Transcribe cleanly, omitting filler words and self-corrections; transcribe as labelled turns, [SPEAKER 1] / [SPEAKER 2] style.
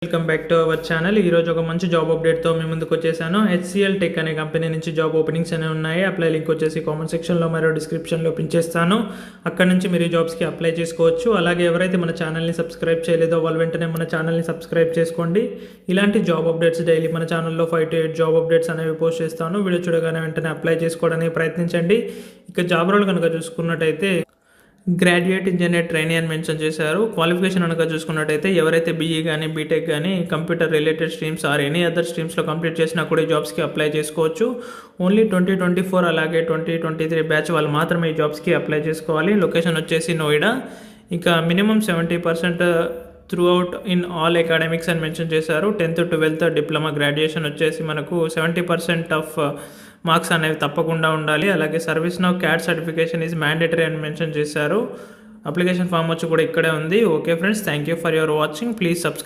[SPEAKER 1] Welcome back to our channel. ఈరోజు ఒక మంచి జాబ్ అప్డేట్తో మీ ముందుకు వచ్చేసాను. హెచ్సిఎల్ టెక్ అనే కంపెనీ నుంచి జాబ్ ఓపెనింగ్స్ అనేవి ఉన్నాయి. అప్లై లింక్ వచ్చేసి కామెంట్ సెక్షన్లో మరియు డిస్క్రిప్షన్లో పిన్ చేస్తాను. అక్కడ నుంచి మీరు ఈ జాబ్స్కి అప్లై చేసుకోవచ్చు. అలాగే ఎవరైతే మన ఛానల్ని సబ్స్క్రైబ్ చేయలేదో వాళ్ళు వెంటనే మన ఛానల్ని సబ్స్క్రైబ్ చేసుకోండి. ఇలాంటి జాబ్ అప్డేట్స్ డైలీ మన ఛానల్లో 5 to 8 జాబ్ అప్డేట్స్ అనేవి పోస్ట్ చేస్తాను. వీడియో చూడగానే వెంటనే అప్లై చేసుకోవడానికి ప్రయత్నించండి. ఇక జాబ్ రోల్ కనుక చూసుకున్నట్టయితే గ్రాడ్యుయేట్ ఇంజనీర్ ట్రైనీ అని మెన్షన్ చేశారు. క్వాలిఫికేషన్ కనుక చూసుకున్నట్టయితే ఎవరైతే బీఈ కానీ బీటెక్ కానీ computer related streams or any other స్ట్రీమ్స్లో కంప్లీట్ చేసినా కూడా ఈ జాబ్స్కి అప్లై చేసుకోవచ్చు. ఓన్లీ 2024 అలాగే 2023 బ్యాచ్ వాళ్ళు మాత్రమే ఈ జాబ్స్కి అప్లై చేసుకోవాలి. లొకేషన్ వచ్చేసి నోయిడా. ఇక minimum 70% through out in all academics అని మెన్షన్ చేశారు. 10th, 12th డిప్లొమా గ్రాడ్యుయేషన్ వచ్చేసి మనకు 70% ఆఫ్ మార్క్స్ అనేవి తప్పకుండా ఉండాలి. అలాగే service now cat certification is mandatory అని మెన్షన్ చేశారు. అప్లికేషన్ ఫామ్ వచ్చి కూడా ఇక్కడే ఉంది. Okay friends, thank you for your watching. Please subscribe.